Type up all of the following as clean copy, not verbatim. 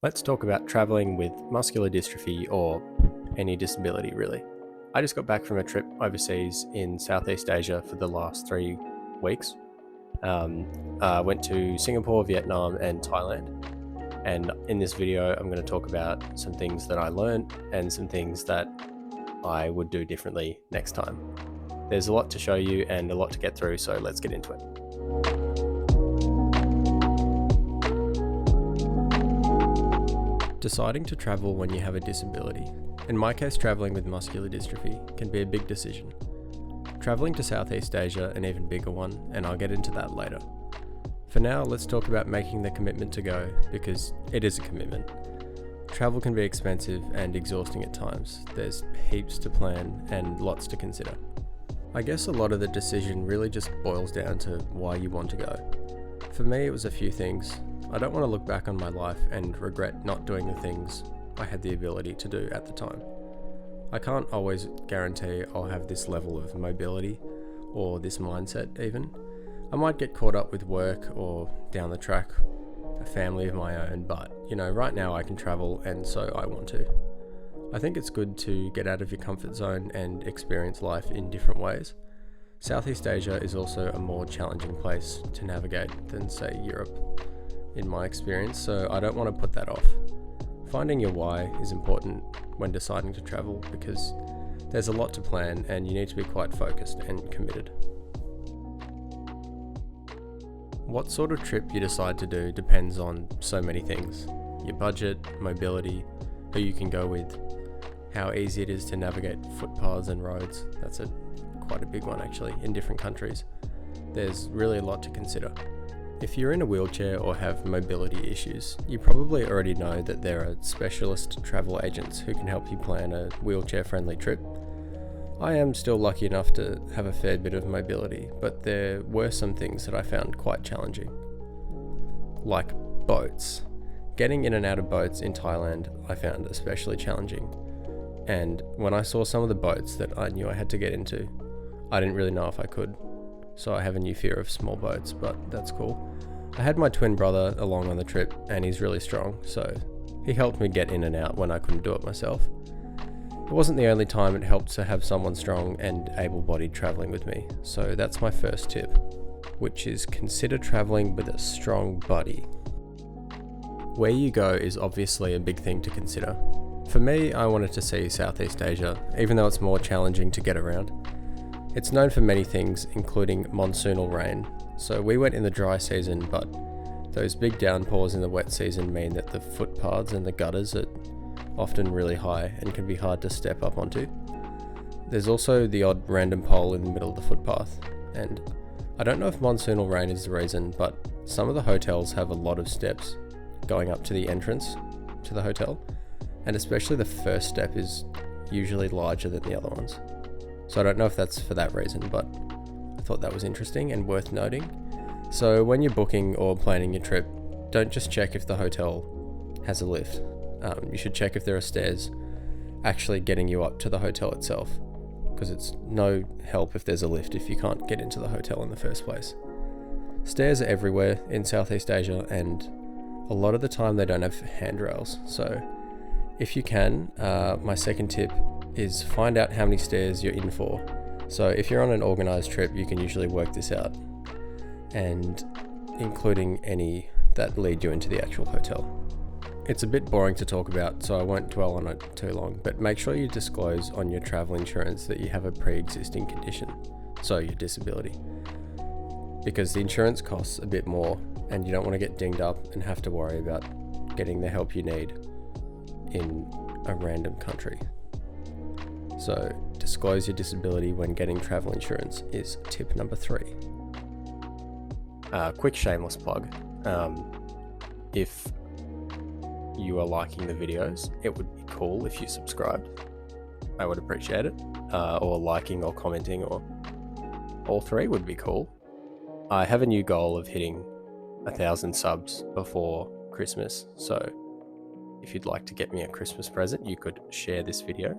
Let's talk about traveling with muscular dystrophy or any disability, really. I just got back from a trip overseas in Southeast Asia for the last 3 weeks. Went to Singapore, Vietnam, and Thailand. And in this video, I'm going to talk about some things that I learned and some things that I would do differently next time. There's a lot to show you and a lot to get through, so let's get into it. Deciding to travel when you have a disability, in my case traveling with muscular dystrophy, can be a big decision. Traveling to Southeast Asia, an even bigger one, and I'll get into that later. For now, let's talk about making the commitment to go, because it is a commitment. Travel can be expensive and exhausting at times. There's heaps to plan and lots to consider. I guess a lot of the decision really just boils down to why you want to go. For me, it was a few things. I don't want to look back on my life and regret not doing the things I had the ability to do at the time. I can't always guarantee I'll have this level of mobility or this mindset even. I might get caught up with work or down the track, a family of my own, but right now I can travel and so I want to. I think it's good to get out of your comfort zone and experience life in different ways. Southeast Asia is also a more challenging place to navigate than, say, Europe, in my experience, so I don't want to put that off. Finding your why is important when deciding to travel because there's a lot to plan and you need to be quite focused and committed. What sort of trip you decide to do depends on so many things. Your budget, mobility, who you can go with, how easy it is to navigate footpaths and roads. That's quite a big one actually in different countries. There's really a lot to consider. If you're in a wheelchair or have mobility issues, you probably already know that there are specialist travel agents who can help you plan a wheelchair-friendly trip. I am still lucky enough to have a fair bit of mobility, but there were some things that I found quite challenging. Like boats. Getting in and out of boats in Thailand I found especially challenging. And when I saw some of the boats that I knew I had to get into, I didn't really know if I could. So I have a new fear of small boats, but that's cool. I had my twin brother along on the trip and he's really strong, so he helped me get in and out when I couldn't do it myself. It wasn't the only time it helped to have someone strong and able-bodied traveling with me, so that's my first tip, which is consider traveling with a strong buddy. Where you go is obviously a big thing to consider. For me, I wanted to see Southeast Asia, even though it's more challenging to get around. It's known for many things, including monsoonal rain. So we went in the dry season, but those big downpours in the wet season mean that the footpaths and the gutters are often really high and can be hard to step up onto. There's also the odd random pole in the middle of the footpath, and I don't know if monsoonal rain is the reason, but some of the hotels have a lot of steps going up to the entrance to the hotel, and especially the first step is usually larger than the other ones. So I don't know if that's for that reason, but I thought that was interesting and worth noting. So when you're booking or planning your trip, don't just check if the hotel has a lift. You should check if there are stairs actually getting you up to the hotel itself, because it's no help if there's a lift if you can't get into the hotel in the first place. Stairs are everywhere in Southeast Asia, and a lot of the time they don't have handrails. So if you can, my second tip is find out how many stairs you're in for. So if you're on an organised trip, you can usually work this out, and including any that lead you into the actual hotel. It's a bit boring to talk about, so I won't dwell on it too long, but make sure you disclose on your travel insurance that you have a pre-existing condition, so your disability, because the insurance costs a bit more and you don't want to get dinged up and have to worry about getting the help you need in a random country. So disclose your disability when getting travel insurance is tip number 3. Quick shameless plug. If you are liking the videos, it would be cool if you subscribed. I would appreciate it. Or liking or commenting, or all 3 would be cool. I have a new goal of hitting 1,000 subs before Christmas, so if you'd like to get me a Christmas present, you could share this video.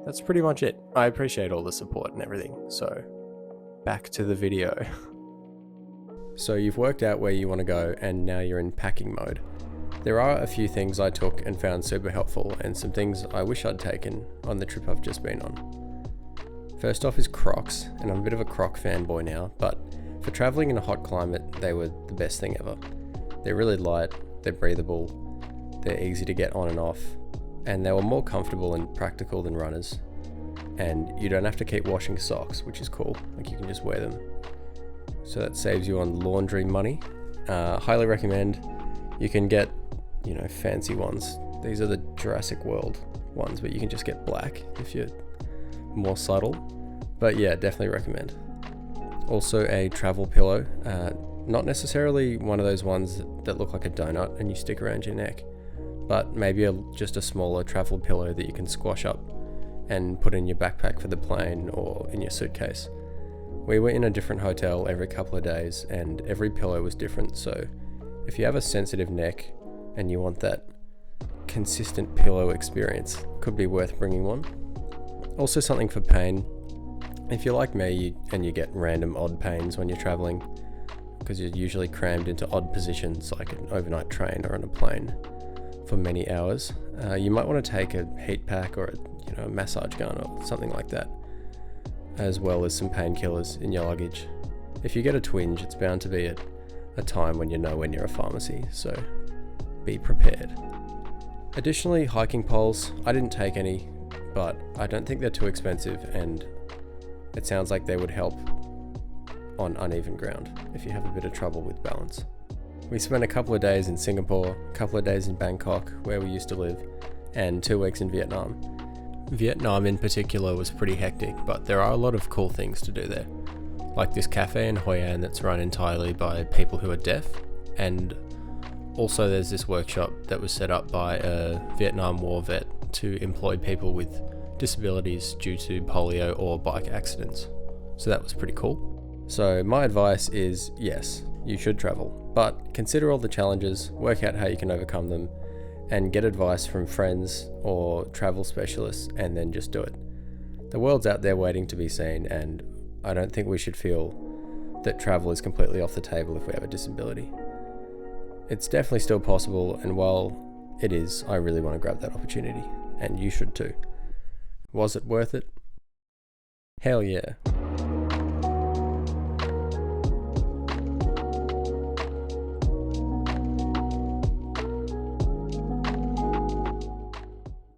That's pretty much it. I appreciate all the support and everything, so back to the video. So you've worked out where you want to go and now you're in packing mode. There are a few things I took and found super helpful, and some things I wish I'd taken on the trip I've just been on. First off is Crocs, and I'm a bit of a Croc fanboy now, but for travelling in a hot climate, they were the best thing ever. They're really light, they're breathable, they're easy to get on and off, and they were more comfortable and practical than runners. And you don't have to keep washing socks, which is cool, like you can just wear them. So that saves you on laundry money. Highly recommend. You can get, fancy ones. These are the Jurassic World ones, but you can just get black if you're more subtle. But yeah, definitely recommend. Also a travel pillow. Not necessarily one of those ones that look like a donut and you stick around your neck, but maybe just a smaller travel pillow that you can squash up and put in your backpack for the plane or in your suitcase. We were in a different hotel every couple of days and every pillow was different, so if you have a sensitive neck and you want that consistent pillow experience, could be worth bringing one. Also something for pain. If you're like me and you get random odd pains when you're traveling, because you're usually crammed into odd positions like an overnight train or on a plane for many hours, you might want to take a heat pack or a massage gun or something like that, as well as some painkillers in your luggage. If you get a twinge, it's bound to be a time when you're nowhere near a pharmacy, so be prepared. Additionally, hiking poles. I didn't take any, but I don't think they're too expensive, and it sounds like they would help on uneven ground if you have a bit of trouble with balance. We spent a couple of days in Singapore, a couple of days in Bangkok, where we used to live, and 2 weeks in Vietnam. Vietnam in particular was pretty hectic, but there are a lot of cool things to do there. Like this cafe in Hoi An that's run entirely by people who are deaf, and also there's this workshop that was set up by a Vietnam War vet to employ people with disabilities due to polio or bike accidents. So that was pretty cool. So my advice is, yes, you should travel, but consider all the challenges, work out how you can overcome them, and get advice from friends or travel specialists, and then just do it. The world's out there waiting to be seen, and I don't think we should feel that travel is completely off the table if we have a disability. It's definitely still possible, and while it is, I really want to grab that opportunity, and you should too. Was it worth it? Hell yeah.